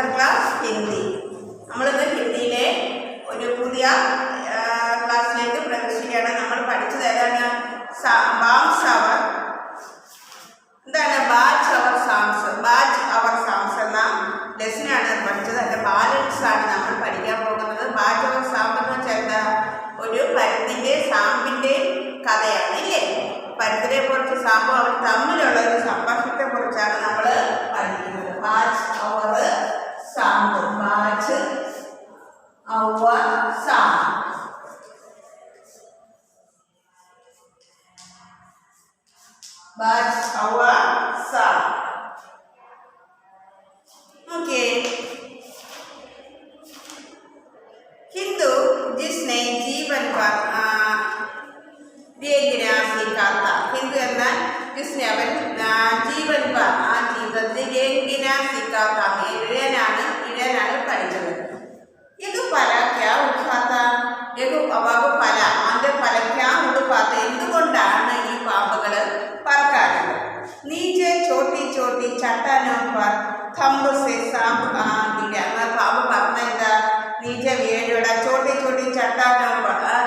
Another class Hindi. നമ്മളിന്ന് ഹിന്ദിയിലെ ഒരു പുതിയ ക്ലാസ്സിലേക്ക് പ്രവേശിക്കുകയാണ്. നമ്മൾ പഠിച്ചത് ഏതാണ്? ബാംസ് അവർ എന്താണ്? ബാച്ച് അവർ സാംസ്. ബാച്ച് അവർ സാംസ് എന്ന ലെസനാണ് പഠിച്ചത്. അതിൻ്റെ ബാലൻസ് ആണ് നമ്മൾ പഠിക്കാൻ പോകുന്നത്. ബാച്ച് അവർ സാമ്പ് എന്ന് വെച്ചാൽ എന്താ? ഒരു പരുന്തിൻ്റെ സാമ്പിൻ്റെ കഥയാണ് ഇല്ലേ? പരുന്തിനെ കുറിച്ച് സാമ്പും അവർ തമ്മിലുള്ള ഒരു സംഭാഷണത്തെ കുറിച്ചാണ് നമ്മൾ പഠിക്കുന്നത്. ബാച്ച് അവർ സാമ്പ്. ബാച്ച് അവർ സാമ്പ്. बाज हवा सा. ओके. हिंदू जिसने जीवन पर रेगिना सीखा था. हिंदू എന്നാൽ जिसने അവൻ ജീവൻ पर ആ ജീവിതത്തിൽ रेगिना सीखा था. ഇഴനാണ് പഠിച്ചത്. ഇത് പല ക്യാ ഉഠാത്ത ഫല അതിന്റെ ഫല ക്യാ ഉടുപ്പാത്ത. എന്തുകൊണ്ടാണ് ഈ പാമ്പുകൾ പറക്കാറുണ്ട്? നീച്ചെ ചോട്ടി ചോട്ടി ചട്ടാനോ पर थंब से सांप गिरा. പാമ്പ് പറഞ്ഞ എന്താ? നീച്ചെ വീഴോട ചോട്ടി ചോട്ടി ചട്ടാനോ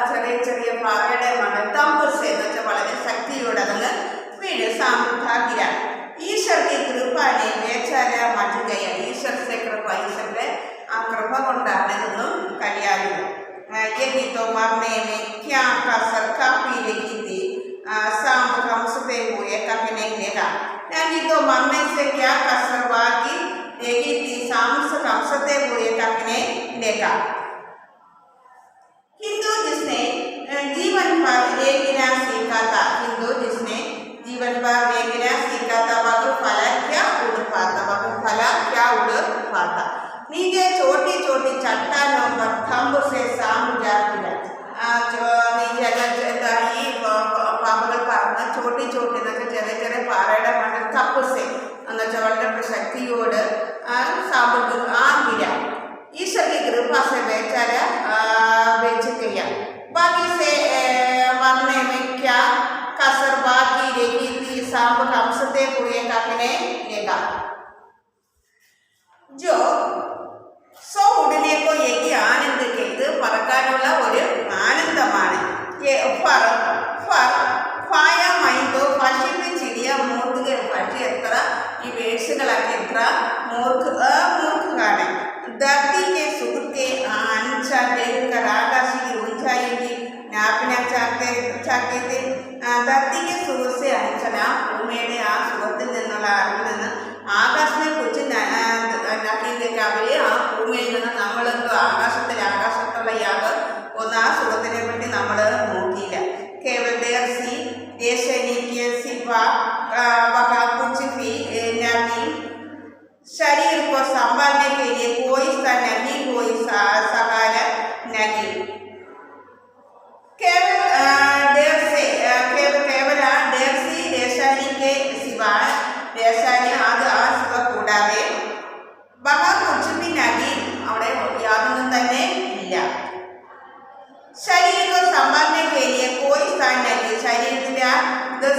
ചെറിയ ചെറിയ പാറയുടെ മണ്ണ് തമ്പ് സെ എന്ന് വെച്ചാൽ വളരെ ശക്തിയോടെ അതങ്ങ് വീട്. സാമ്പ് गिര. ഈശ്വർ की कृपा ने बेचारा मच गया. ഈശ്വർ से कृपा. ഈശ്വരന്റെ ആ കൃപ കൊണ്ടാണ് ഇതൊന്നും കഴിയാറുള്ളത്. यही तो मरने में क्या कसर काफी रही थी. सांप हमसे हुए कभी नहीं लेगा. यानी तो मरने से क्या कसर बाकी रही थी. सांप हमसे हुए कभी नहीं लेगा. हिंदू जिसने जीवन पर रेगिना सीखा था. हिंदू जिसने जीवन पर रेगिना सीखा था वह फला क्या उड़ पाता. वह फला क्या उड़ पाता. नीचे छोटी छोटी चट्टानों पर थंब से सांप जाती है. ഈ പാമ്പുകൾ പറഞ്ഞ ചോട്ടി ചോട്ടി എന്നൊക്കെ ചെറിയ ചെറിയ പാറയുടെ മണ്ണിൽ തപ്പുസെ എന്ന് വെച്ചാൽ വളരെ ശക്തിയോട് സാമ്പ് गिरा. ईश्वर की कृपा से बेचारा बेच गया. बाकी से मरने में क्या कसर बाकी रही थी. सांप हमसे हुए कखने लेगा. जो സോ ഉടനെക്കോ എഗി ആനന്ദ് ചെയ്ത് പറക്കാനുള്ള ഒരു ആനന്ദമാണ്. പക്ഷി എത്ര ഈ വേഴ്സുകളൊക്കെ എത്ര മൂർഖാണ്. ധർത്തിക്ക് സുഹൃത്തെ ആകാശിക്ക് ഊഞ്ചായെങ്കിൽ നാപ്പിനെ ചാക്കിയത് ധർത്തിക്ക് സുഹൃത്തെ അനിച്ചന ഭൂമിയുടെ ആ സുഖത്തിൽ നിന്നുള്ള അറിവിൽ നിന്ന് ആകാശത്തെ കുറിച്ച് അവര് ആ ഭൂമിയിൽ നിന്ന് നമ്മളെന്തോ ആകാശത്തുള്ള യാതൊരു ഒന്ന് ആ സുഖത്തിനെ പറ്റി നമ്മൾ നോക്കിയില്ല. കേവൽ ദേർസി ദേശനിക്ക് സിവ कुछ भी नहीं. शरीर को संभालने के लिए कोई सा नहीं, कोई सहारा नहीं. केवल देर्सी देशानी के सिवा देशानी അത് ആ സുഖ കൂടാതെ വഹ കുछ भी नहीं അവിടെ യാതൊന്നും തന്നെ ഇല്ല. ശരീരം संभालने के लिए कोई स्थान नहीं. ശരീരത്തിന്റെ ഇത്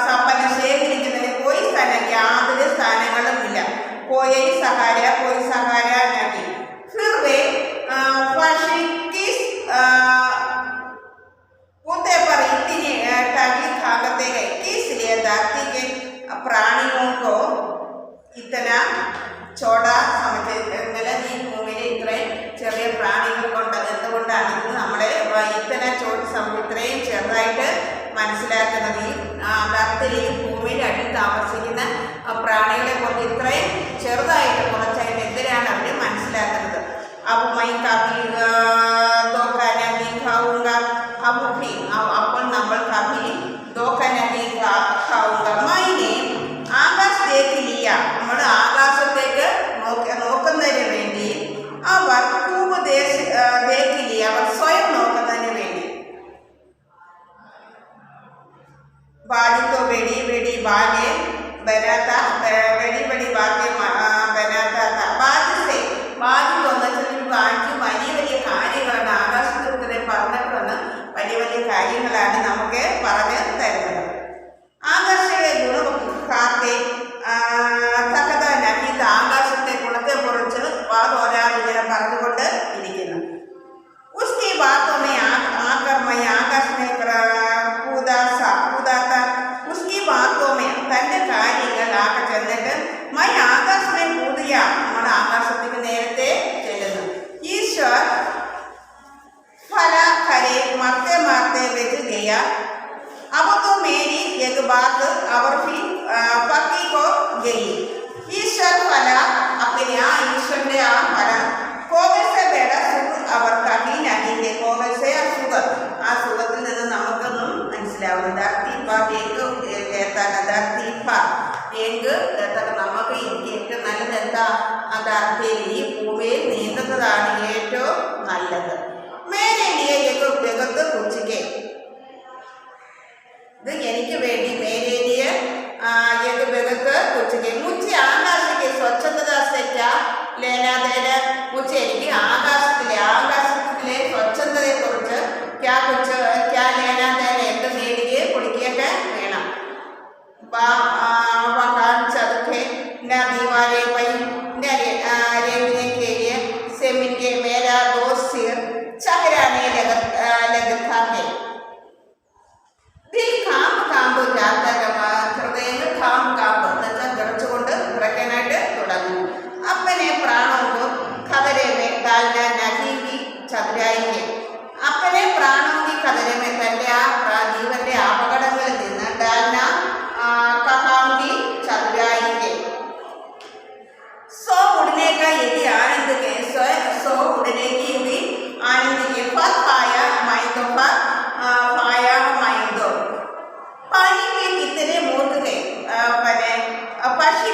സമ്പന്ന ശേഖരിക്കുന്നതിന് कोई स्थान യാതൊരു സ്ഥാനങ്ങളും ഇല്ല. कोई सहारा नहीं. फिर वे फंसी किस कुत्ते पर इतनी टगी खाते गए. इसलिए धरती के प्राणियों को इतना छोटा समझ. ഇന്നലെ ഈ ഭൂമിയിലെ ഇത്രയും ചെറിയ പ്രാണികൾ കൊണ്ട് എന്തുകൊണ്ടാണ് നമ്മളെ ഇത്രയും ചെറുതായിട്ട് മനസ്സിലാക്കുന്നത്? ഈ ധർത്തിൽ ഈ ഭൂമിയുടെ അടിയിൽ താമസിക്കുന്ന പ്രാണികളെ കൊണ്ട് ഇത്രയും ചെറുതായിട്ട് കുറച്ചായിട്ട് എന്തിനാണ് അവർ മനസ്സിലാക്കുന്നത്? അപ്പോൾ നമ്മൾ കഭി ആകാശത്തേക്കില്ല. നമ്മൾ ആകാശത്തേക്ക് നോക്കുന്നതിന് വേണ്ടി അവർ അവർ സ്വയം നോക്കുന്നതിന് വേണ്ടി बाड़ी बेड़ी बेड़ी बागे बनाता बड़ी बड़ी बातें बनाता था. ബാജ് വലിയ വലിയ കാര്യങ്ങളാണ് ആകാശത്തിലൂടെ പറഞ്ഞിട്ട് വന്ന് വലിയ വലിയ കാര്യങ്ങളാണ് നമുക്ക് പറഞ്ഞു തരുന്നത്. ആകാശയുടെ ഗുണ കാത്തെ തക്കത നഹിത ആകാശത്തെ ഗുണത്തെ കുറിച്ച് തൻ്റെ കാര്യങ്ങൾ ആകെ ചെന്നിട്ട് മൈ ആകാശമേ കൂടിയ നമ്മൾ ആകാശത്തേക്ക് നേരത്തെ ചെല്ലുന്നു. ഈശ്വർ फला करे मरते मरते बेच गया. अब तो मेरी एक बात और भी पक्की हो गई. ईश्वर फला अपने ईश्वर ने फला कोविड से बेड़ा सुख അവർ कभी नहीं है. कोविड से सुख ആ സുഖത്തിൽ നിന്ന് നമുക്കൊന്നും മനസ്സിലാവും. ധർത്തിപ്പ നമുക്ക് ഏറ്റവും നല്ലത് എന്താ? ആ ധർത്തിയിൽ ഈ ഭൂമിയിൽ നീന്തുന്നതാണ് ഏറ്റവും നല്ലത്. मेरे लिए एक जगत कुछ के ഇത് എനിക്ക് വേണ്ടി मेरे लिए एक जगत कुछ के मुझे आकाश की स्वच्छता से क्या लेना देना. मुझे എനിക്ക് ആകാശത്തിലെ സ്വച്ഛതയെ കുറിച്ച് क्या कुछ क्या लेना देना എന്ത് നേടിയെ കുടിക്കൊക്കെ വേണം. वहाँ छत के न दीवारें पर न रेंगने के लिए जमीन के मेरा दोस्त चहराने लगता है. दिल काम काम जाता है. ഹൃദയങ്ങൾ കാം കാമ്പ് എന്നുവെച്ചാൽ വിറച്ചുകൊണ്ട് വിറയ്ക്കാനായിട്ട് തുടങ്ങും. अपने प्राणों को खतरे में डालना नहीं की चतुराई. अपने प्राणों की खतरे में തൻ്റെ ആ ജീവന്റെ അപകടങ്ങളിൽ നിന്ന് डालना कहां की चतुराई है. सो उड़ने का यदि आनंद के सो उड़ने की भी आनंद के फल पाया माइंदो पाया माइंदो. पानी में कितने मूर्ख गए पक्षी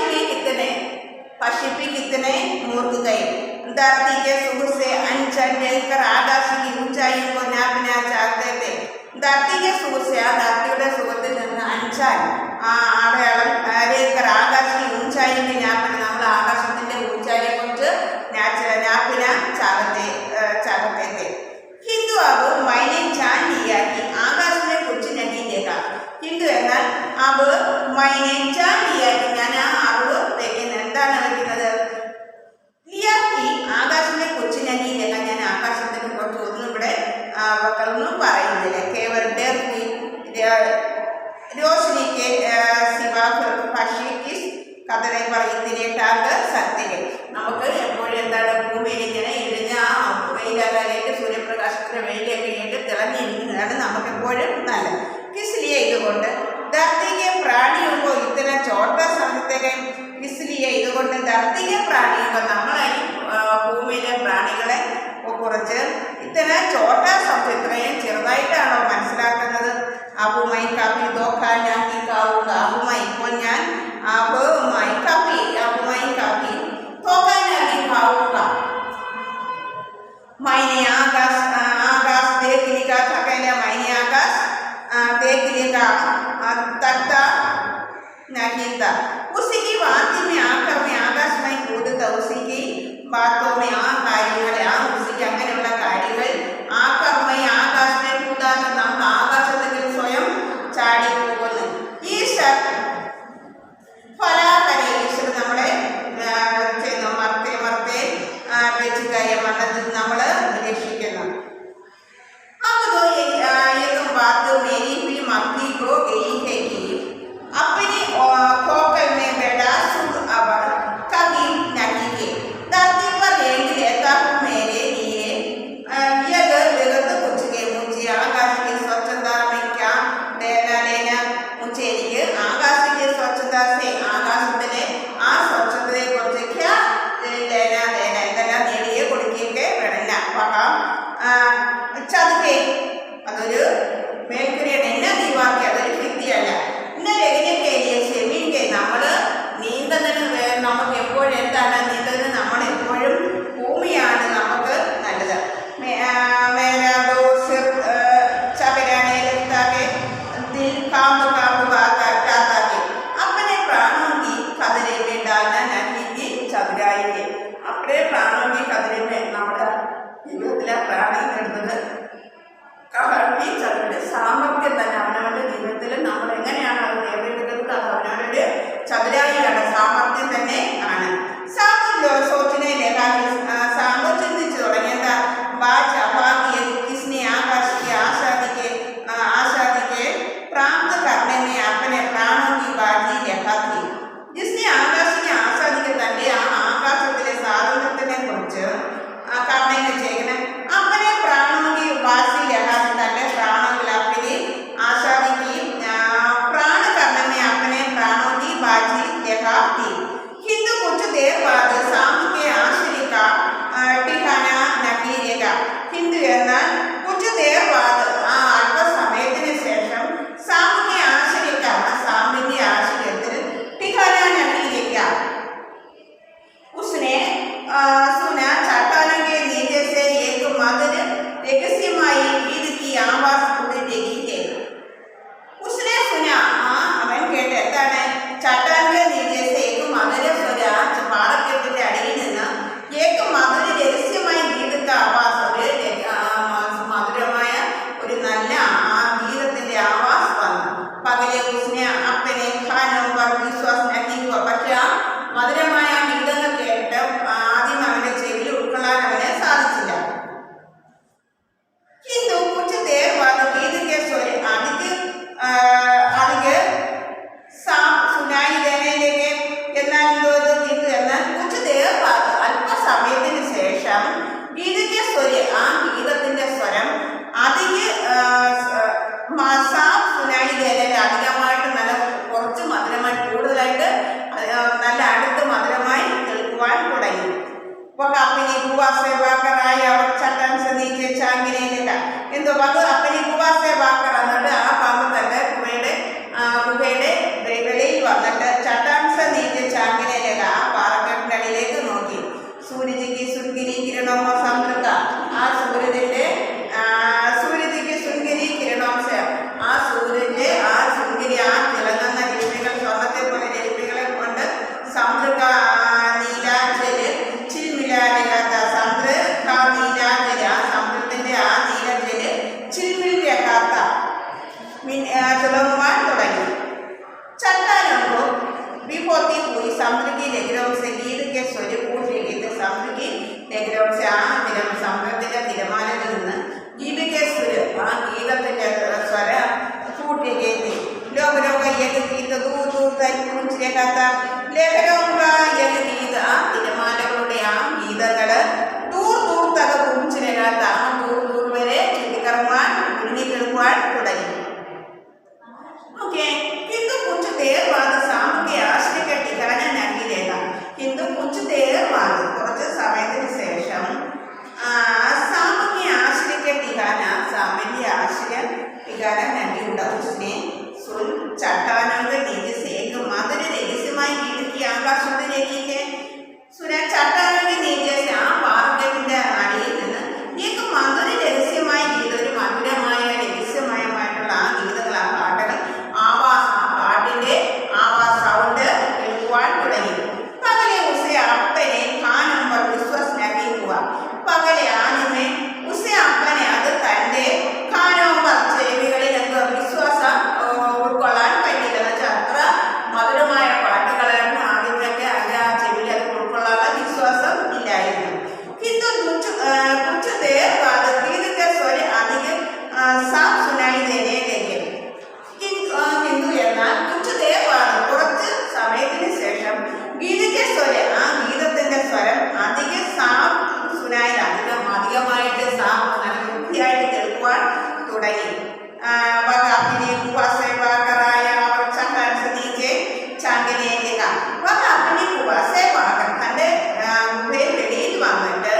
भी कितने मूर्ख गए. धरती के सुख से अनचन लेकर आकाश की ऊंचाई को नापना चाहते थे. धरती के सुख से ആ ധർത്തിയുടെ സുഖത്തിൽ നിന്ന് അഞ്ചാൻ അടയാളം ലേക്കർ ആകാശ की ऊंचाई में नापना നമ്മൾ ആകാശത്തിന്റെ ഊഞ്ചായിയെ കുറിച്ച് नापना चाहते थे. हिंदू अब मैंने जान लिया कि आकाश में कुछ नहीं देखा. हिंदू എന്നാൽ अब मैंने जान लिया कि ഞാൻ ആ അറിവ് എന്താണ് വയ്ക്കുന്നത്? लिया कि आकाश में कुछ नहीं देखा. ഞാൻ ആകാശത്തിനെ കുറിച്ച് ഒന്നും ഇവിടെ ഒന്നും പറയുന്നില്ല. केवल डर की रोशनी के सिवा पक्षी किस കഥനെ പറയുന്നതിനേക്കാൾ സത്യം. നമുക്ക് എപ്പോഴും എന്താണ് ഭൂമിയിൽ ഇങ്ങനെ ഇടിഞ്ഞ വെയിലാകാനായിട്ട് സൂര്യപ്രകാശത്തിന്റെ വെയിലൊക്കെ ആയിട്ട് തിളങ്ങിയിരിക്കുന്നതാണ് നമുക്കെപ്പോഴും നല്ലത്. इसलिए ഇതുകൊണ്ട് धरती के प्राणियों को इतना छोटा समझते हैं. इसलिए ഇതുകൊണ്ട് धरती के प्राणियों को നമ്മളെ ഭൂമിയിലെ പ്രാണികളെ കുറിച്ച് ഇത്തന ചോട്ട സമയം ഇത്രയും ചെറുതായിട്ടാണോ മനസ്സിലാക്കുന്നത്? അബുമായി കാപ്പി ദോക്കാനാക്കി കാവുക. അബുമായി ഇപ്പോൾ ഞാൻ അബുമായി കാപ്പി തോക്കാനാക്കി കാവുക. मैंने आकाश देख लिया था. कहना मैंने आकाश देख लिया तकता नहीं था. उसी की बात में आकर मैं आकाश में कूदता. उसी की बातों में ആ കാര്യങ്ങളെ ഉसी അങ്ങനെയുള്ള കാര്യങ്ങൾ ആകർമ്മ ആകാശമേ കൂടാതെ നമ്മൾ ആകാശത്തിൽ സ്വയം ചാടി പോകുന്നു. ഈശ്വർ ഫലാകരെ ഈശ്വർ നമ്മളെ മറത്തെ വെച്ചുകായ മണ്ണത്തിൽ നമ്മൾ രക്ഷിക്കുന്നു. അപ്പോൾ एक बात मेरी भी मक्की को गई है कि अपनी कोकल में बैठा सुख अब कभी नहीं है. धरती पर एक रहता हूँ मेरे लिए यह जगत कुछ के. मुझे आकाश की स्वच्छता में क्या लेना. मुझे എനിക്ക് ആകാശിന്റെ സ്വച്ഛത से ആകാശത്തിലെ ആ സ്വച്ഛതയെ കുറിച്ച് क्या लेना എന്തെല്ലാം നേടിയെ കൊടുക്കുകയൊക്കെ വേണമില്ല. ചതുക്കെ അതൊരു മേൽക്കരിയാണ്. എന്നാ ദീവാക്കി അതൊരു ഭിത്തിയല്ല. ഇന്ന രഗനൊക്കെ സെമീൻകെ നമ്മൾ നീന്തലിന് നമുക്ക് എപ്പോഴും എന്താണ് നീന്തലിന് നമ്മൾ എപ്പോഴും ഭൂമിയാണ് നമുക്ക് നല്ലത്. कांब अपने प्राणों की खतरे में डालना नहीं की चतुराई है. अपने प्राणों की खतरे में നമ്മുടെ ജീവിതത്തിലെ പ്രാണി നേടുന്നത് ഈ ചതുരുടെ സാമർത്ഥ്യം തന്നെ അവനവൻ്റെ ജീവിതത്തിൽ നമ്മൾ എങ്ങനെയാണ് അത് നേടിയെടുക്കുന്നത് അത് അവനവൻ്റെ ചതുരായിയാണ്, സാമർത്ഥ്യം തന്നെ ആണ്. सोचने लगा सांगो चिंतित തുടങ്ങിയത് बाज अभागी किसने आकाश की आशादी के प्राप्त करने में अपने प्राणों की बाजी का थी। किंतु कुछ देर बाद शाम के आश्रय का ठिकाना नहीं रहेगा। किंतु എന്നാൽ कुछ देर बाद അല്പസമയത്തിന് ശേഷം शाम के आश्रय का शामिന്റെ ആശ്രയത്തിൽ ठिकाना नहीं रहेगा। उसने सुना चट्टानों के नीचे से एक मधुर रहस्यमयी गीत की आवाज उठ रही है। उसने सुना അവൻ കേട്ട എന്താണ് ചട്ടാന്റെ नीचे से एक मधुर സ്വര പാറക്കെട്ടിന്റെ അടിയിൽ നിന്ന് एक मधुर रहस्यमयी गीत का आवाज മധുരമായ ഒരു നല്ല ഗീതത്തിന്റെ ആവാസ് വന്നു। പകലെ उसने अपने कानों पर विश्वास नहीं हुआ। പക്ഷേ ആ മധുരമായ ഗീതങ്ങൾ കേട്ട് ആദ്യം അവന്റെ ചെവിയിൽ ഉൾക്കൊള്ളാൻ അവന് സാധിച്ചില്ല। किंतु कुछ देर बाद गीत के स्वर अधिक साफ सुनाई देने लगे। എന്നാൽ कुछ देर बाद അല്പസമയത്തിന് ശേഷം गीत के स्वर ആ ഗീതത്തിന്റെ സ്വരം അധിക സാഫ് സുനായി ദേനെ അധികമായിട്ട് നല്ല കുറച്ച് മധുരമായി കൂടുതലായിട്ട് നല്ല അടുത്ത് മധുരമായി കേൾക്കുവാൻ തുടങ്ങി। अपनी बुआ से वाकर आया और चट्टान से नीचे चांगिने लगा। എന്തോ अपनी बुआ से वाकर എന്നിട്ട് ആ പാമ്പ് തന്റെ ഗുഹയുടെ വെളിയിൽ വന്നിട്ട് ചട്ടാൻ से नीचे चांगिने लगा। ആ പാറക്കെട്ടിന്റെ അടിയിലേക്ക് നോക്കി। सूरज की सुनहरी किरणों में समुद्र का ആ സൂര്യന്റെ സുന്ദരി കിരണോം से ആ സൂര്യന്റെ ആ സുന്ദരി ആ തിളങ്ങുന്ന രശ്മികൾ സ്വർണ്ണത്തെ പോലെ രശ്മികളെ കൊണ്ട് സമുദ്ര का नीला जल ചിൽമിലാനെ സമുദ്ര का नीला जल സമുദ്രത്തിന്റെ ആ നീല ജല ചിൽമിൽ രഹാത്ത തിളങ്ങുവാൻ തുടങ്ങി। चट्टानों को भी होती हुई समुद्र की लहरों से गीत के स्वर फूट रहे थे। समुद्र की लहरों से ആ സമുദ്രത്തിന്റെ തിരമാലകളിൽ നിന്ന് गीत के स्वर ആ ഗീതത്തിന്റെ സ്വര फूट रहे थे। लोगों का यह गीत दूर दूर तक पहुंच रहा था। लहरों का यह गीत ആ തിരമാലകളുടെ ആ ഗീതങ്ങൾ दूर दूर तक पहुंच रहा था। दूर दूर വരെ ചുറ്റിക്കറങ്ങുവാൻ മുഴുകിക്കെടുക്കുവാൻ തുടങ്ങി। किंतु कुछ देर बाद शाम के आश्रय का ठिकाना नहीं रहेगा। किंतु कुछ देर बाद കുറച്ച് സമയത്തിന് ശേഷം शाम के आश्रय के ठिकाना शामिന്റെ ആശ്രയ ठिकाना नहीं होगा। उसने सुन चट्टानों के नीचे से एक मधुर रहस्यमयी गीत की आवाज सुन रही है। सुना चट्टानों के नीचे से ആ പാറക്കെട്ടിന്റെ അടിയിൽ നിന്ന് एक मधुर रहस्यमयी गीत ഒരു മധുരമായ രഹസ്യമയമായിട്ടുള്ള ആ ഗീതങ്ങൾ ആ പാട്ടുകൾ आवाज पाटिंडे आवाज साउंड केൾക്കുവാൻ തുടങ്ങി। पगले उसे अपने कानों पर विश्वास नहीं हुआ। पगले आने में उसे अपने അത് തന്റെ कानों पर ചെവികളിൽ എന്തോ വിശ്വാസം ഉൾക്കൊള്ളാൻ കഴിയില്ല। അത്ര മധുരമായ പാട്ടുകളാണ് ആദ്യമൊക്കെ ആ ചെവിയിൽ അത് ഉൾക്കൊള്ളാനുള്ള വിശ്വാസം ഇല്ലായിരുന്നു। किंतु कुछ देर बाद गीत के स्वर अधिक साफ सुनाई देने लगे। किंतु എന്നാൽ कुछ देर बाद കുറച്ച് സമയത്തിന് ശേഷം गीत के स्वर ആ ഗീതത്തിന്റെ സ്വരം അധിക സാഫ് സുനായി അധികമായിട്ട് സാഫ് നല്ല വൃത്തിയായിട്ട് കേൾക്കുവാൻ തുടങ്ങി। अपनी बुआ से वाकर आया और चट्टान से नीचे चांगिने लगा। अपनी बुआ से वाकर തന്റെ ഗുഹയുടെ വെളിയിൽ വന്നിട്ട്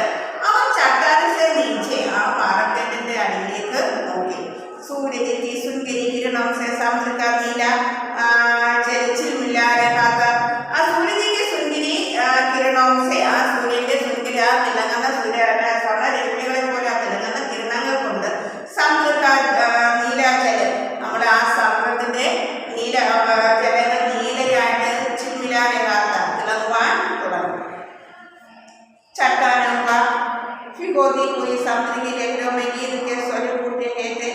അവൻ ചട്ടാൻ से नीचे ആ പാറക്കെട്ടിന്റെ അടിയിലേക്ക് നോക്കി। सूरज की सुनहरी किरणों से समुद्र का नीला जल चिलमिला रहा था। आ सूरज की सुनहरी किरणों से ആ സൂര്യന്റെ സുന്ദര തിളങ്ങുന്ന സ്വർണ്ണ രശ്മികളെ പോലെ തിളങ്ങുന്ന കിരണങ്ങൾ കൊണ്ട് സമുദ്ര നീല ജല നമ്മുടെ ആ സമുദ്രത്തിന്റെ നീല ജലങ്ങൾ നീലയായിട്ട് ചിൽമിലാകാത്ത തിളങ്ങുവാൻ തുടങ്ങി। चट्टानों का भिगोती हुई समुद्र की लहरों में गीत के स्वर फूट रहे थे।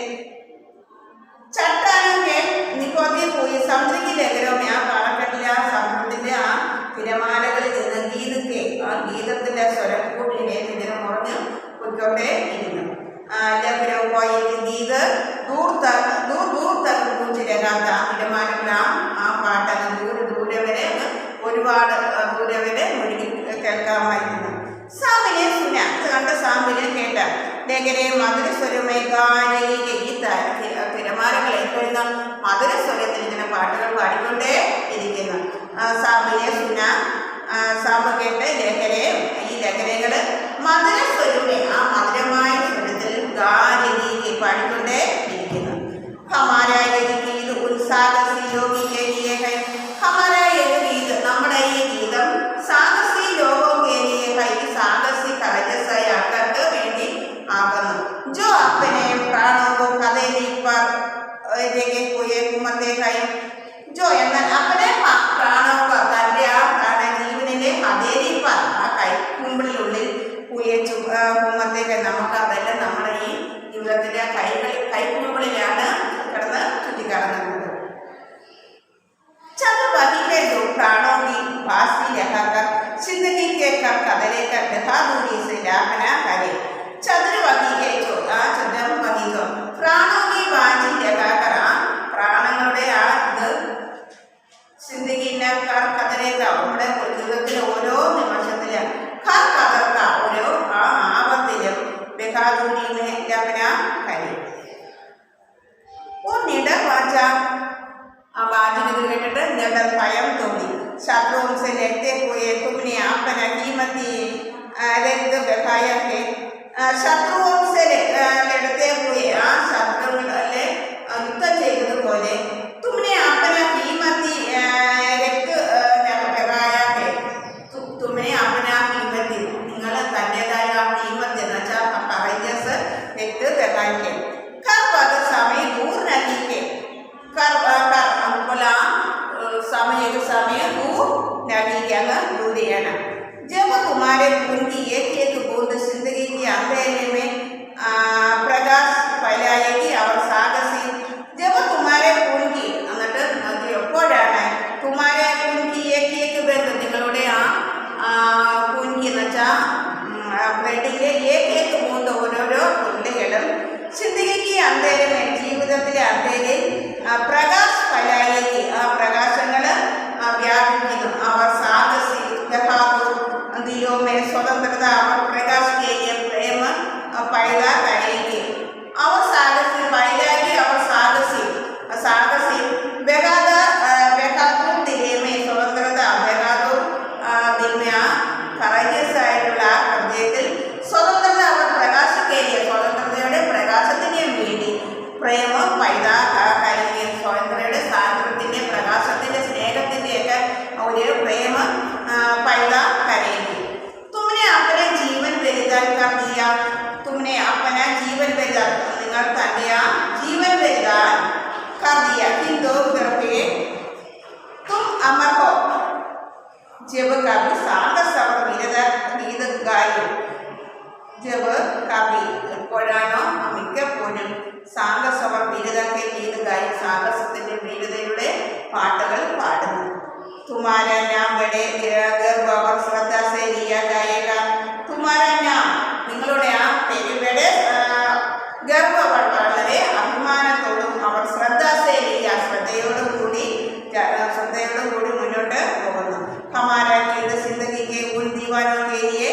चट्टानों के निकोती हुई समुद्र की लहरों में ആ പാറക്കെട്ടിലെ ആ സമുദ്രത്തിന്റെ ആ തിരമാലകളിൽ നിന്ന് ഗീതത്തിന്റെ സ്വരം കൂട്ടിനെ ഇതിനെ മുറഞ്ഞ് പൊയ്ക്കൊണ്ടേ ഇരുന്നു। ലഹരോं को एक गीत दूर तक पूछ लगाता। തിരമാലകളാം ആ പാട്ടങ്ങ് ദൂരെ വരെ ഒരുപാട് ദൂരെ വരെ മുഴുകി കേൾക്കാമായിരുന്നു। സാമിനെ സുന കണ്ട സാമിനെ കേട്ട ലേഖനെ മധുരസ്വരമേ തിരമാലകൾ എത്തുന്ന മധുരസ്വരത്തിൽ ഇങ്ങനെ പാട്ടുകൾ പാടിക്കൊണ്ടേ ഇരിക്കുന്നു। സാമ്പിനെ സുന സാമ്പ് കേട്ട് ലഹരയും ഈ ലഹരകൾ മധുര സ്വരൂപേ ആ മധുരമായ സ്വരത്തിൽ ഗാനരീതി പാടിക്കൊണ്ടേ ഇരിക്കുന്നു. ഹമാരാ ഗീത് ഉത്സാഹസി ലോകി കേലിയേ ഹൈ. ഹമാരാ ഗീത് നമ്മുടെ ഈ ഗീതം സാഹസി ലോകവും കേലിയേ ഹൈ സാഹസിക രജസായ ആൾക്കാർക്ക് വേണ്ടി ആകുന്നു. ജോ അപ്പനെ പ്രാണോ കഥയിലെ ജോ എന്നാൽ അപ്പനെ പ്രാണോ തന്റെ ആ ജീവനിലെ ഹതേരിപ്പ ആ കൈക്കുമ്പിളിനുള്ളിൽ കുമ്മത്തേക്ക് നമുക്ക് അതെല്ലാം നമ്മുടെ ഈ ജീവിതത്തിലെ കൈക്കുമ്പിളിലാണ് കിടന്ന് ചുറ്റിക്കടന്നത്. चल वही है जो प्राणों की बासी लगाकर जिंदगी के कर कदरे कर बहादुरी से लापना करे. चंद्र वही है जो चंद्रम वही जो प्राणों की बाजी लगाकर പ്രാണങ്ങളുടെ ആ ഇത് ചിന്തകിന്നക്കാർ കതരേക്ക നമ്മുടെ ജീവിതത്തിലെ ഓരോ നിമിഷത്തിലും കർ കതർക്ക ഓരോ ആ ആപത്തിലും ബഹാദൂരിനെ ലപന കരി. ഓ നിട വാച ആ വാചിനത് കേട്ടിട്ട് നിങ്ങളുടെ ഭയം തോന്നി. ശത്രുവും से लड़ते हुए तुमने अपना कीमती रक्त बहाया है. ശത്രുവും से लड़ते हुए ആ ശത്രുക്കളെ യുദ്ധം ചെയ്തതുപോലെ തുമ്നെ അപ്പന കീമത്തി രക്ത് ബഹായ है. തുമ്നെ അപ്പന കീമത്തി നിങ്ങൾ തൻ്റെതായ ആ കീമത്ത് എന്ന് വെച്ചാൽ കറേജസ് രക്ത് ബഹായ है. കർ വക സമയം ദൂർ നദിക്ക് അതുപോലെ ആ സമയം ദൂർ നദിക്ക് അങ്ങ് ദൂരെയാണ്. जब तुम्हारे खून की एक बूंद जिंदगी की अंधेरे में प्रकाश फैलाएगी और साहसी. जब तुम्हारे खून की എന്നിട്ട് അത് എപ്പോഴാണ് തുമാരെ खून की एक बूंद നിങ്ങളുടെ ആ खून की എന്ന് വെച്ചാൽ ബ്ലഡിലെ एक बूंद ഓരോരോ തുള്ളികളും जिंदगी अंधेरे में ജീവിതത്തിലെ അന്ധേരയിൽ പ്രകാശ് ഫൈലായേക്ക് ആ പ്രകാശങ്ങൾ വ്യാപിക്കുന്നു. അവർ സാഹസി दिलों में स्वतंत्रता और प्रकाश के लिए प्रेम पैदा करेंगे. और साहसी पैदागी और साहसी बेगादूर दिले में स्वतंत्रता बेगादूर दिल में करेजस ആയിട്ടുള്ള ഹൃദയത്തിൽ സ്വതന്ത്രത അവർ പ്രകാശ के लिए സ്വതന്ത്രതയുടെ പ്രകാശത്തിന് വേണ്ടി പ്രേമ പൈതാ കരയെ സ്വതന്ത്രയുടെ സ്വാതന്ത്ര്യത്തിന്റെ പ്രകാശത്തിന്റെ സ്നേഹത്തിന്റെ ഒക്കെ ഒരു പ്രേമ पैदा करेंगे. तुमने अपना जीवन बलिदान कर दिया. तुमने अपना जीवन बलिदान നിങ്ങൾ തന്റെ ആ ജീവൻ ബലിദാൻ कर दिया. किंतु फिर भी तुम अमर हो. जब कभी साहस और गीत गायो. जब कभी എപ്പോഴാണോ മിക്കപ്പോഴും സാഹസ അവർ വീരതയ്ക്ക് ഗീത് ഗായി സാഹസത്തിന്റെ വീരതയുടെ പാട്ടുകൾ പാടുന്നു. तुम्हारा नाम बड़े गर्व और श्रद्धा से लिया जाएगा. तुम्हारा नाम നിങ്ങളുടെ ആ പേരുടെ ഗർവ വളരെ അഭിമാനത്തോടും അവർ ശ്രദ്ധാസേ ശ്രദ്ധയോടും കൂടി മുന്നോട്ട് പോകുന്നു. हमारा गीत जिंदगी के उन दीवानों के लिए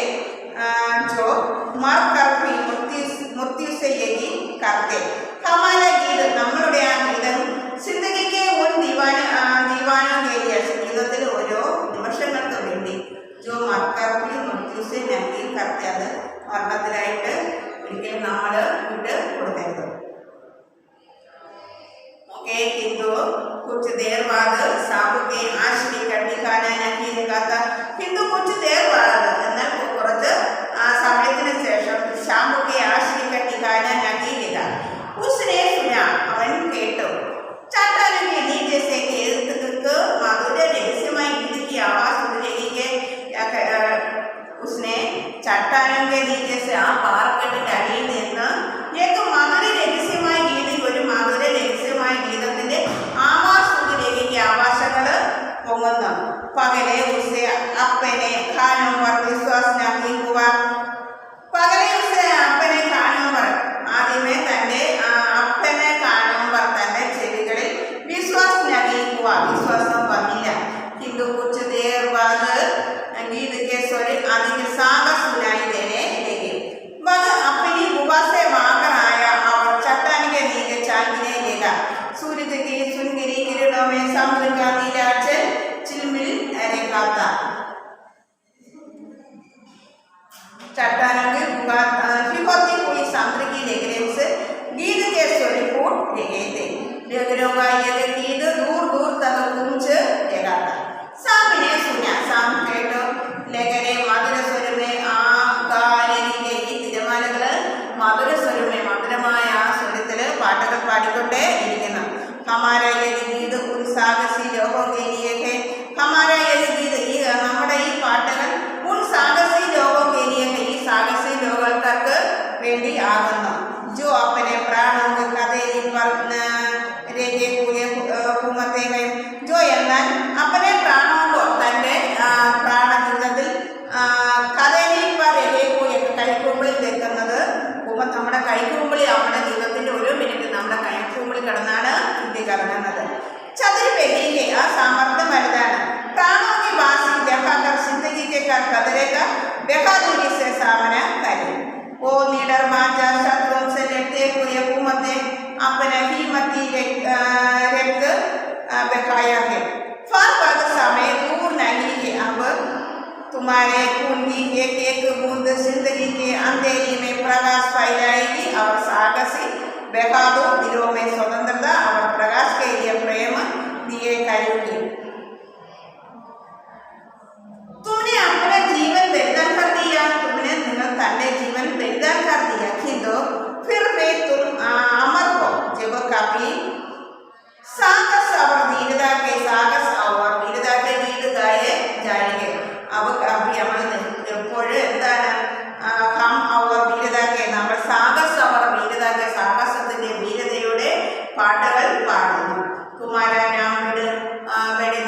जो मर कर भी मृत्यु से यही करते. हमारा गीत നമ്മളുടെ ആ ഗീതം जिंदगी उन दीवानों के लिए ജീവിതത്തിൽ ഓരോ നിമിഷങ്ങൾക്ക് വേണ്ടി ജോ മർക്കർപ്പി മൃത്യുസെ നക്കി കർത്തി അത് മരണത്തിനായിട്ട് ഒരിക്കലും നമ്മൾ വിട്ട് കൊടുക്കരുത്. ഓക്കെ. किंतु कुछ देर बाद सांप के आश्री का ठिकाना नहीं लगाता. किंतु कुछ देर बाद എന്നാൽ കുറച്ച് സമയത്തിന് ശേഷം सांप के आश्री का ठिकाना नहीं लगा. उसने सुना അവൻ കേട്ടു. चट्टानों के नीचे से माधुर्य रहस्यमय गीत की आवाज सुनने के उसने चट्टानों के नीचे से आ പാറക്കെട്ടിന്റെ അടിയിൽ നിന്ന് एक माधुर्य रहस्यमय गीत ഒരു മാധുര്യ രഹസ്യമായ ഗീതത്തിന്റെ ആവാസത്തിലേക്ക് ആവാസങ്ങൾ പൊങ്ങുന്നു. പകലെ ഉസെ അപ്പനെ ഖാനോं पर विश्वास नहीं हुआ. പകലെ ഉസെ അപ്പനെ ഖാനോं पर ആദ്യമേ തന്റെ അപ്പനെ ഖാനോं पर തന്റെ ചെവികളിൽ विश्वास नहीं हुआ. विश्वाസം വന്നില്ല. किंतु कुछ देर बाद गीत के स्वर अधिक साहस सुनाई देने लगे. वह अपनी गुफा से बाहर आया और चट्टान के नीचे झांकने लगा. सूरज की सुनहरी किरणों में समुद्र का नीला जल चिलमिल चट्टानों की ही होती हुई समुद्र की लहरें से गीत के स्वर फूट रहे थे। लहरों का यह गीत दूर दूर तक गूंज लगा था। सांप ने सुना, सांप കേട്ടോ ലഹരെ മധുര സ്വരമേ ആ കാലിലെ ഈ തിരമാലകള് മധുര സ്വരമേ മധുരമായ ആ സ്വരത്തില് പാട്ടുകൾ പാടിക്കൊണ്ടേ ഇരിക്കുന്നു. हमारा ये गीत उन साहसी लोगों के लिए है. हमारा ये गीत ഈ നമ്മുടെ ഈ പാട്ടുകൾ ഉൻ സാഹസി लोगों के लिए है. ഈ സാഹസി ലോകങ്ങൾക്ക് വേണ്ടി ആകുന്നു. जो अपने प्राणों के कदेली पर रेखे पूरे घूमते हैं. जो എന്നാൽ अपने प्राणों को തന്റെ പ്രാണജീവിതത്തിൽ കദേലി पर रेखे पूरे കൈക്കുമ്പിളിൽ വെക്കുന്നത്. നമ്മുടെ കൈക്കുമ്പിളി നമ്മുടെ ജീവിതത്തിന്റെ ഒരു മിനിറ്റ് നമ്മുടെ കൈക്കുമ്പിളിൽ കിടന്നാണ് ചുറ്റി കറങ്ങുന്നത്. ചതുര പെരിയെ ആ സാമർത്ഥ്യം വലുതാണ്. प्राणों की बासी देखाकर जिंदगी के कर कदरेगा बेखादूरी से सामना करे. वो लीडर माजा शत्रुओं से लड़ते हुए हुकूमतें अपने ही मती रक्त बकाया है. फर्क समय दूर नहीं है. अब तुम्हारे खून की एक एक बूंद जिंदगी के अंधेरी में प्रकाश फैलाएगी. और साहसी बेखादूर दिलों में स्वतंत्रता और प्रकाश के लिए प्रेम दिए करेगी. तुमने अपना जीवन बलिदान कर दिया. तुमने तन्ने जीवन बलिदान कर दिया. किंतु फिर भी तुम अमर हो. जब कभी साहस और वीरता के साहस और वीरता के गीत गाए जाएंगे. अब कभी हम എന്താണ് ഹം അവർ വീരതയ്ക്ക് നമ്മൾ സാഹസ് അവർ വീരതയ്ക്ക് സാഹസത്തിന്റെ വീരതയുടെ പാട്ടുകൾ പാടുന്നു. കുമാരനാമയുടെ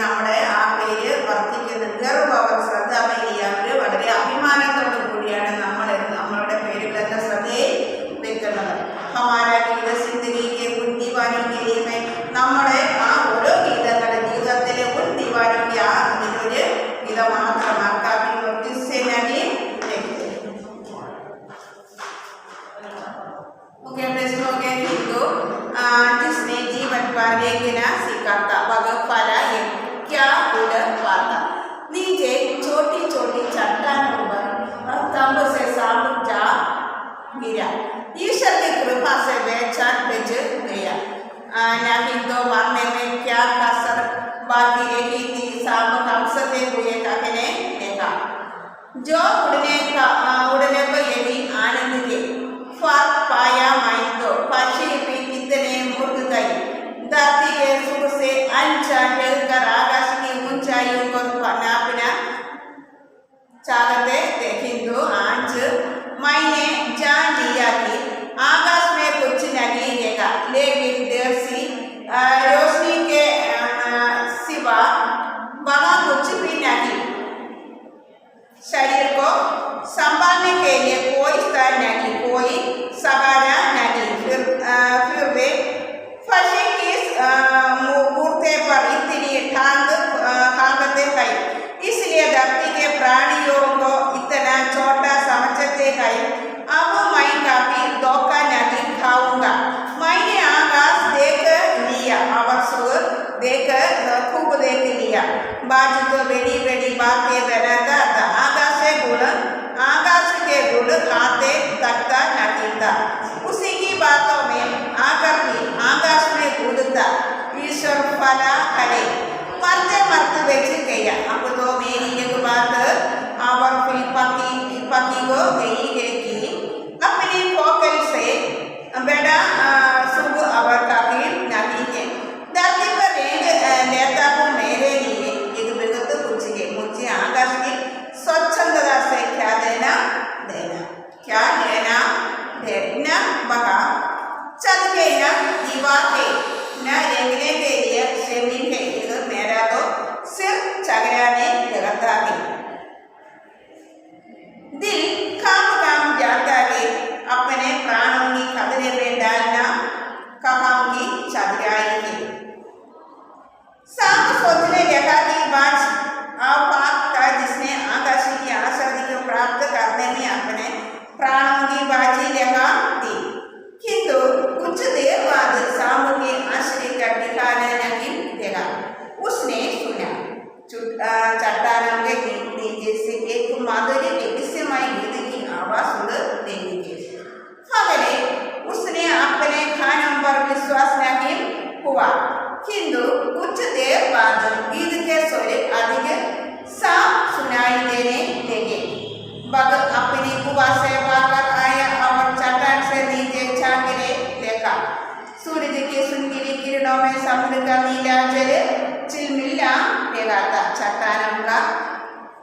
നമ്മുടെ ആ പേര് വർദ്ധിക്കുന്ന ഗർവ് അവർ ശ്രദ്ധമേലി അവർ വളരെ അഭിമാനത്തോടു കൂടിയാണ് നമ്മളുടെ പേരുകളൊക്കെ ശ്രദ്ധയിൽ വെക്കുന്നത്. ഹമാരാ ഗീത സിന്ദഗിക്ക് ഉൻ ദീവാനിക്ക് നമ്മുടെ ആ ഓരോ ഗീതങ്ങളുടെ ജീവിതത്തിലെ ഉൻ ദീവാനിക്ക് ആ ഇതിലൊരു ഗീത മാത്രമാണ്. കവി മുർത്തിസേനനി जिसने जीवन पर लेखना सिखाता वह फला क्या उड़न पाता. नीचे छोटी छोटी चट्टानों पर स्तंभ से साबुत जा गिरा. ईश्वर की कृपा से वह छत बच गया. नहीं तो मरने में क्या कसर बाकी रही थी. सांप हंसते हुए कहने लगा, जो उड़ने को यही आनंद के फर्क पाया मैं तो पक्षी भी कितने मुर्ग गई. धरती के सुख से अनचा हिलकर आकाश की ऊंचाइयों को नापना चाहते थे. किंतु आज मैंने जान लिया कि आकाश में कुछ नहीं रहेगा. लेकिन देर सी रोशनी के सिवा वहाँ कुछ भी नहीं. शरीर को संभालने के लिए कोई स्तर नहीं, कोई सहारा नहीं. फिर वे फंसे किस मूर्ते पर इतनी ठांगते हैं. इसलिए धरती के प्राणियों को इतना छोटा समझते हैं. अब मैं कभी धोखा नहीं खाऊंगा. मैंने आकाश देख लिया और सूरज खूब देख लिया. बाजू तो बड़ी बड़ी बातें बनाता था. आकाश के गुण खाते तकता नहीं था. उसी की बातों में आकर भी आकाश में कूदता. ईश्वर फला करे. मरते मरते बेच गया. अब तो मेरी एक बात और फिर पकी को गई है कि अपनी फोकल से बड़ा शुभ और कभी नहीं है. धरती पर लेता हूँ मेरे लिए एक विगत कुछ है. मुझे आकाश की स्वच्छंदता से क्या देना क्या लेना देना. बहा चल के न दीवार है न रेंगने के लिए जमीन है. ये मेरा तो सिर चगराने लगता है. दिल काम जाता है. अपने प्राणों की खतरे में डालना कहूँगी चगराई है. सांप सोचने लगा कि बाज पाप था जिसने आकाश की आजादी को प्राप्त करने में अपने प्राणों की बाजी लगा दी. किंतु कुछ देर बाद सांप के आश्रय का ठिकाना नहीं देगा. उसने सुना चट्टानों के नीचे से एक माधुर्य रहस्यमय गीत की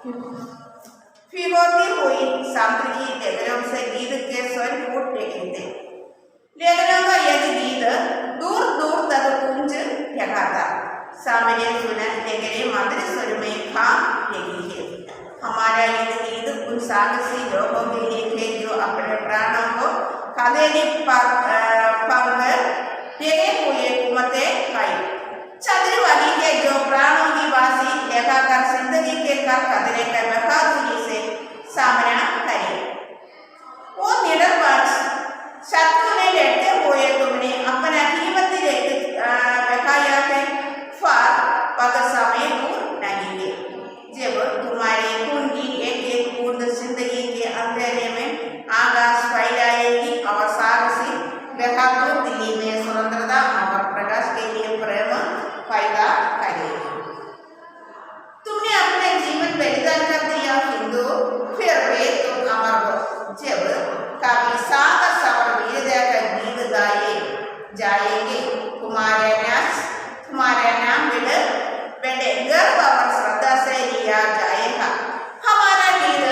फिरोती हुई सांत्रिकी लेखनों से गीत के स्वर फूट रहे थे। लेखनों का यह गीत दूर दूर तक गूंज रहा था। सामने सुना लेखने मधुर स्वर में खा रही है। हमारा यह गीत उन साहसी लोगों के लिए है जो अपने प्राणों को कदेली पर टेके हुए कुमते खाई। चंद्रवाली के जो प्राणों की वासी लेखाकार जिंदगी के कर कदरे कर बहादुरी से सामना करे। वो निडरबाज शत्रु ने लड़ते हुए तुमने अपना कीमती दिखाया है। पर समय दूर नहीं है जब तुम्हारे खून की एक एक बूंद जिंदगी के अंधेरे में आकाश फैलाएगी और साहसी बहादुर दिल्ली में स्वतंत्रता और प्रकाश के लिए प्रेम पैदा करेगी। तुमने अपने जीवन बलिदान कर दिया हिंदू, फिर वे तुम अमर हो। जब कभी सात सवर वीर देकर गीत गाए जाएंगे तुम्हारे नाम बेटे गर्व और श्रद्धा से लिया जाएगा। हमारा गीत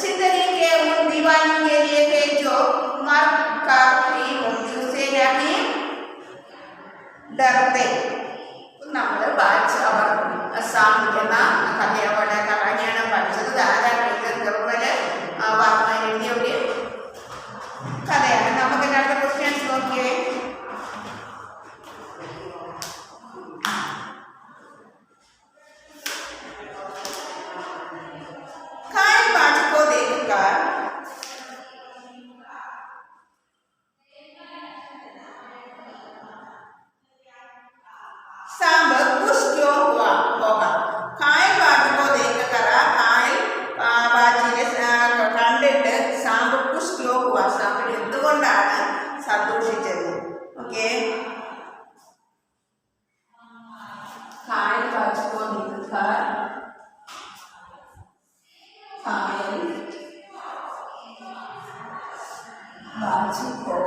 जिंदगी के उन दीवानों के लिए है जो मर कर भी मृत्यु से नहीं डरते। നമ്മൾ വായിച്ച അവർ അസാം എന്ന കഥയുടെ കഥയാണ് പഠിച്ചത്. ധാരാളം ഗവർണർ വാർത്ത എഴുതിയ ഒരു കഥയാണ്. നമുക്ക് അടുത്ത ക്വസ്റ്റ്യൻസ് നോക്കിയേ. कायल बाज को देखकर सांब खुश क्यों हुआ होगा? कायल बाज को देखकर कायल बाजिനെ കണ്ടിട്ട് സാമ്പ് खुश क्यों हुआ? സാമ്പ് എന്തുകൊണ്ടാണ് സന്തോഷിച്ചത്? ഓക്കേ, कायल बाज को देखकर कायल बाजी को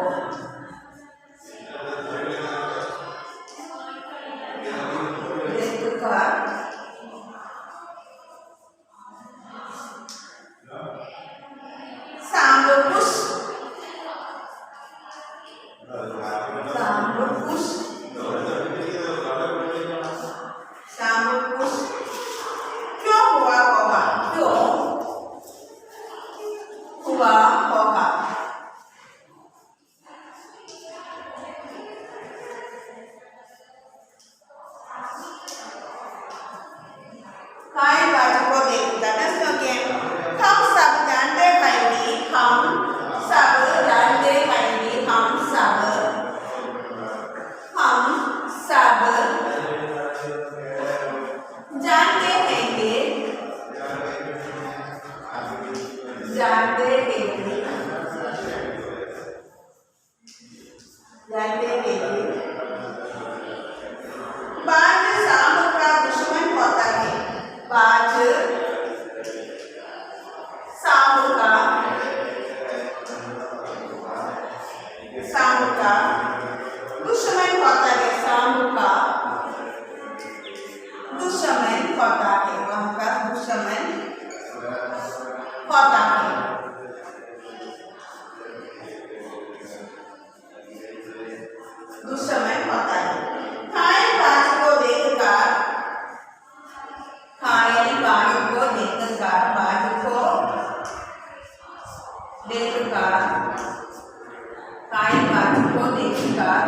देखकर सांब खुश क्यों हुआ होगा? क्यों हुआ होगा? कायल बाज को देखकर हम सब जानते हैं कि हम सब जानते हैं कि हम सब जानते हैं कि बाज सांब का दुश्मन होता है। बाज सांब का दुश्मन होता है। सांब का दुश्मन होता है। वहाँ का दुश्मन होता है। दुश्मन होता है। कायल बाज को देखकर कायल बाज को देखकर बाज को देखकर कायल बाज को देखकर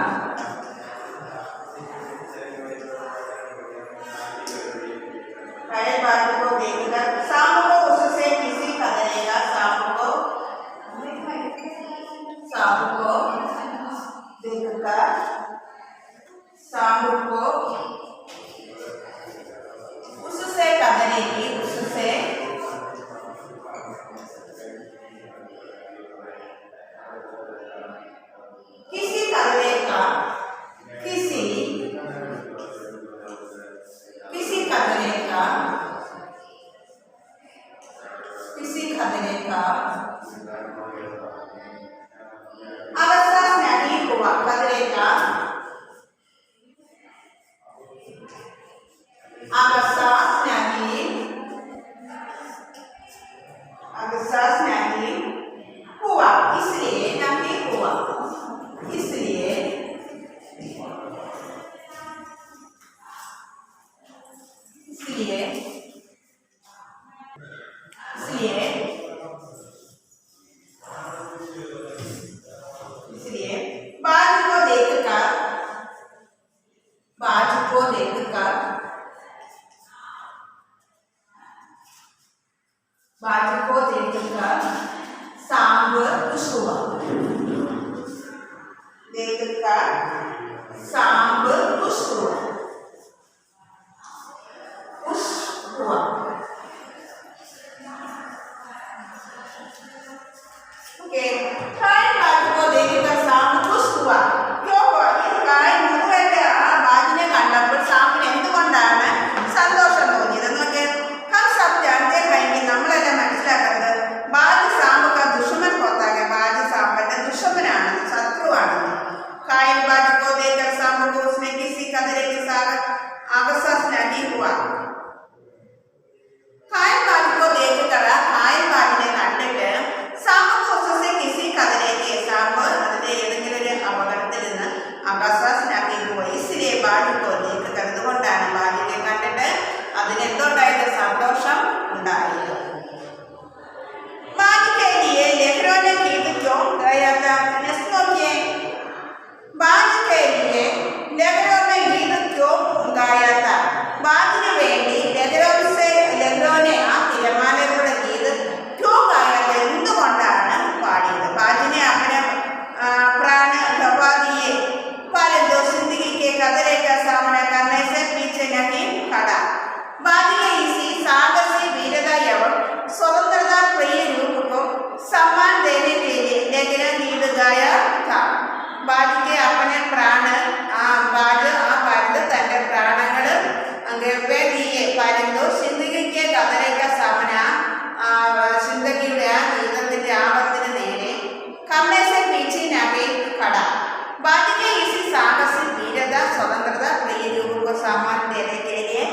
कायल बाज को देखकर सांब को उससे किसी कदरेगा। सांब को देखकर सांब को उससे कदरेगी। उससे किसी कदरेगा। किसी कदरेगा बाज को देखकर सांब खुश हुआ। देखकर सांब खुश हुआ। खुश हुआ। ओके, कायन बाज को देखकर सांब खुश हुआ। क्यों हुआ? ये कायन मुझे बाज ने കണ്ടപ്പോൾ സാമ്പിന് എന്തുകൊണ്ടാണ് സന്തോഷം തോന്നിയത് എന്നൊക്കെ हम सब जानते हैं कि നമ്മളെല്ലാം മനസ്സിലാക്കുന്നത് ബാജ് सांब का दुश्मन होता है। ബാജ് सांबന്റെ ദുശ്മനാണ്, ശത്രുവാണ്। कायन बाज को देखकर सांब को उसने किसी कदरे के साथ आगसास नहीं हुआ। कायन बाज को देखकर कायन बाज ने കണ്ടിട്ട് सांब को उससे किसी कदरे के सांब അതിന്റെ ഏതെങ്കിലും ഒരു അപകടത്തിൽ നിന്ന് आगसास नहीं हुआ। इसलिए बाज को देखकर അതുകൊണ്ടാണ് ബാജിനെ കണ്ടിട്ട് അതിന് എന്തുണ്ടായത്? സന്തോഷം ഉണ്ടായത്। बाज के लिए लहरों ने गीत क्यों गाया था? नोकिए, बाज के लिए लहरों ने गीत क्यों गाया था? बाजिന് വേണ്ടി ലഹരോं ने ആ തിരമാലകളുടെ ഗീത് क्यों गाया था? എന്തുകൊണ്ടാണ് പാടിയത്? बाजिने अपने प्राण गवा दिए परंतु जिंदगी के खतरे का सामना करने से पीछे नहीं खड़ा। बाज ने इसी साहसी वीरता एवं स्वतंत्रता प्रिय रूप को सम्मान देने के लिए लेखन गीत गाया था। बाज के अपने प्राण बाज തന്റെ പ്രാണങ്ങൾ ഗവേ ദിയെ परंतु जिंदगी के खतरे का सामना जिंदगिയുടെ ആ ജീവിതത്തിന്റെ ആപത്തിന് നേരെ करने से पीछे नहीं खड़ा। बाज ने इसी साहसी वीरता स्वतंत्रता प्रिय रूप को सम्मान देने के लिए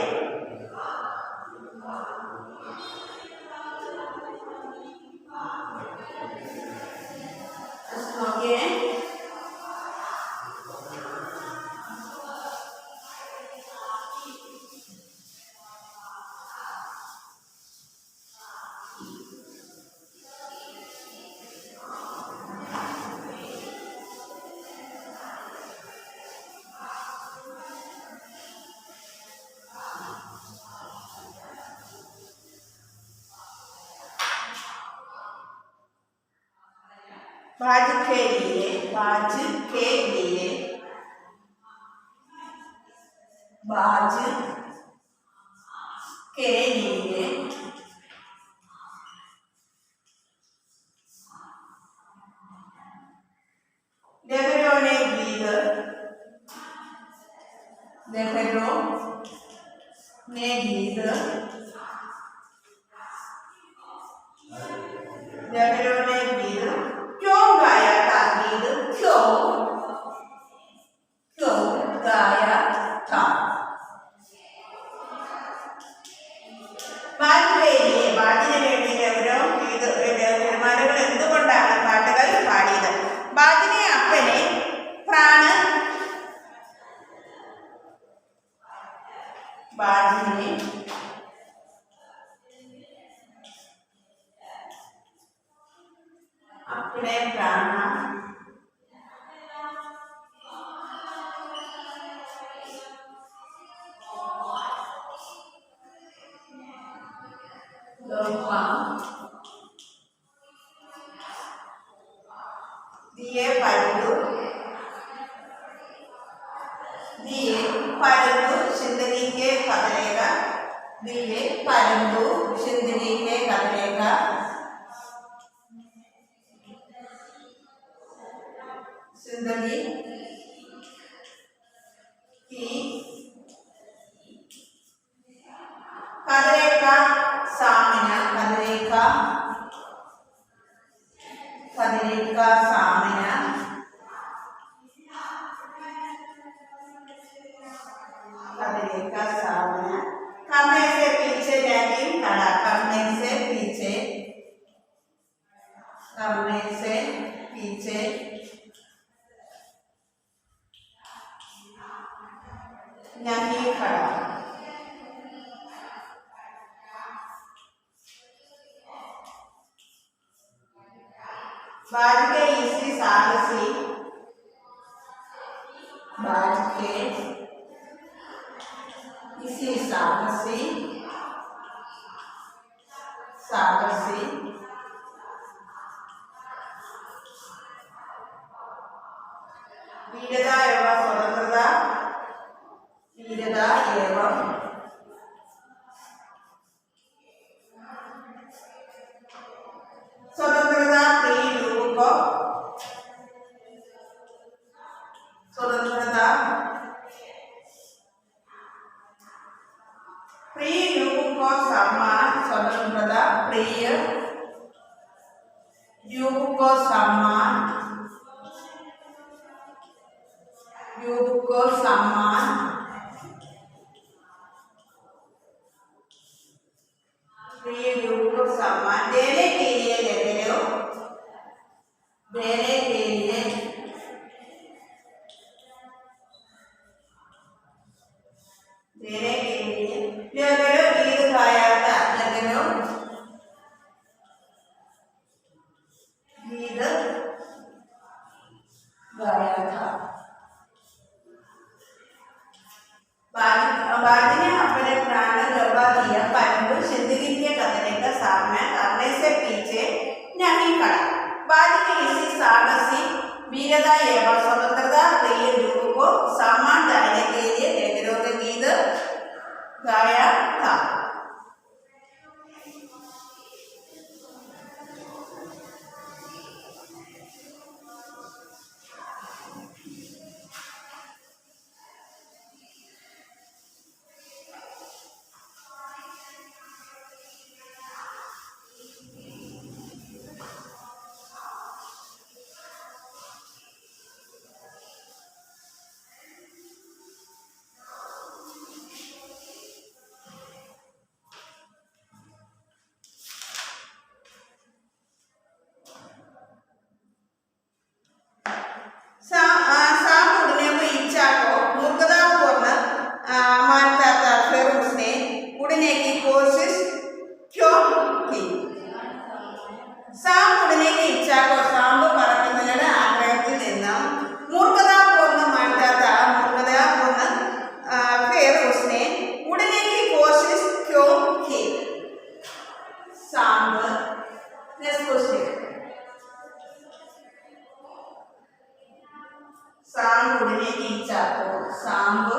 बाज के लिए बाज के लिए बाज के लिए लहरों ने गीत लहरों ने गीत लहरों ने गीत क्यों गाया था? गीत क्यों क्यों गाया था? ബാജിന് വേണ്ടി ലഹരോ ഗീത് തിരമാലകൾ എന്തുകൊണ്ടാണ് പാട്ടുകൾ പാടിയത്? ബാജിനെ അപ്പനെ പ്രാണ ബാജിനെ अपने प्राण दिए परंतु जिंदगी के खतरे का दिए परंतु जिंदगी के खतरे का जिंदगी की खतरे का सामना खतरे का सामना खतरे का सामना करने से पीछे नहीं खड़ा। करने से पीछे नहीं खड़ा। बाज के इसी साहसी साहसी, वीरता एवं स्वतंत्रता, वीरता एवं स्वतंत्रता प्रिय लोगों को, स्वतंत्रता प्रिय लोगों को सम्मान, स्वतंत्रता प्रिय लोगों को सम्मान, लोगों को सम्मान, प्रिय लोगों को सम्मान देने के लिए लेते हो, देने के लिए, देने के लिए लगनो गीत गाया था, लगनो गीत गाया था। बाजी ने अपने प्राण गवा दिया परंतु जिंदगी के खतरे का सामना करने से पीछे नहीं खड़ा। बाजी की इसी साहसी, वीरता एवं स्वतंत्रता प्रिय लोगों को सम्मान देने के लिए नेताओं के गीत गाया था। सांप उड़ने की इच्छा को मूर्खतापूर्ण मानता था, फिर उसने उड़ने की कोशिश क्यों की? सांप उड़ने की इच्छा को सांप പറക്കുന്നതിന്റെ ആഗ്രഹത്തിൽ നിന്ന് മൂർഖതാപൂर्ण मानता था, मूर्खतापूर्ण फिर उसने उड़ने की कोशिश क्यों की? सांप नेक्स्ट क्वेश्चन, सांप उड़ने की इच्छा को, सांप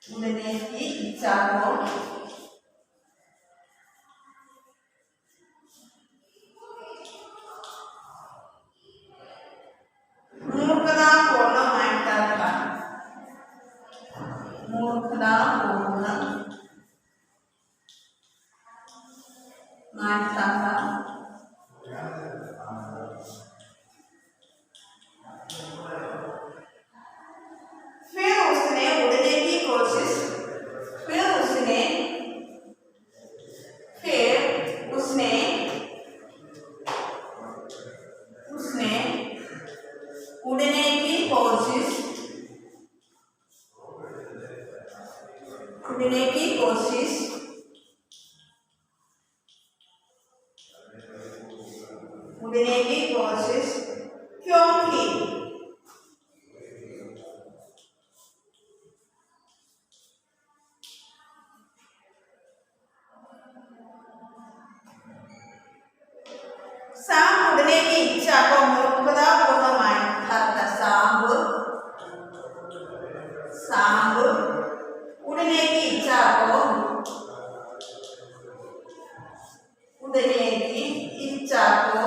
उड़ने की इच्छा को मूर्खतापूर्ण मानता था, मूर्खतापूर्ण मानता था। फिर उसने उड़ने की कोशिश, फिर उसने उड़ने की कोशिश, उड़ने की कोशिश उड़ने की कोशिश क्यों की? सांप उड़ने की इच्छा को मूर्खतापूर्ण मानता था, सांप उड़ने की इच्छा को, उड़ने की इच्छा को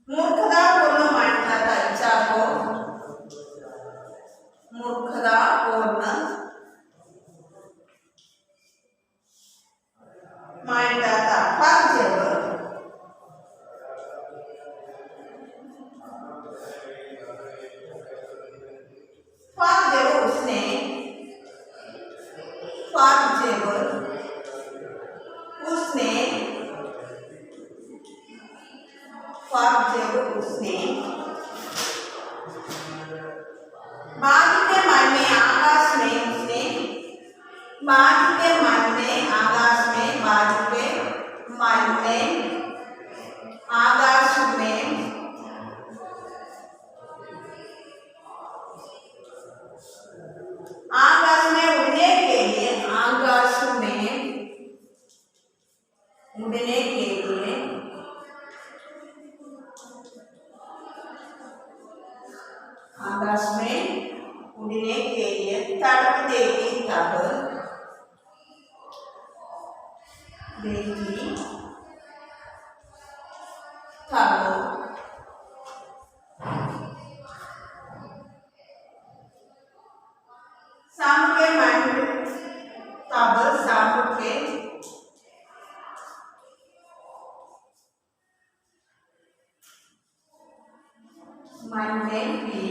मूर्खतापूर्ण मानता था, इच्छा को मूर्खतापूर्ण मानता था। जब उसने बाज के मन में आकाश में, उसने बाज के मन में आकाश में, बाज के मन में आकाश में आकाश में उड़ने के लिए तड़प देगी तब देगी तब शाम के मन तब शाम के मन में भी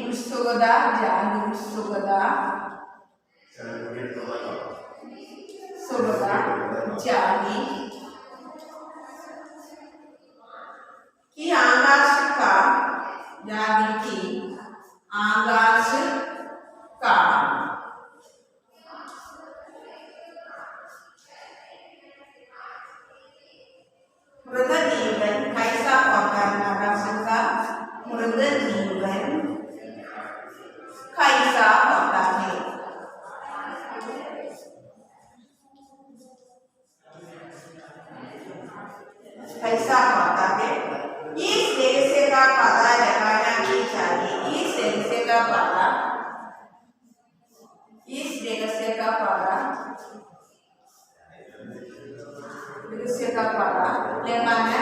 उत्सुकता जागी कि आकाश का जागी कि आकाश का मृद जीवन कैसा होता है? आकाश का मृद जीवन कैसा होता है? कैसा होता है? इस रहस्य का पता लगाना भी चाहिए। इस रहस्य का पता लगाना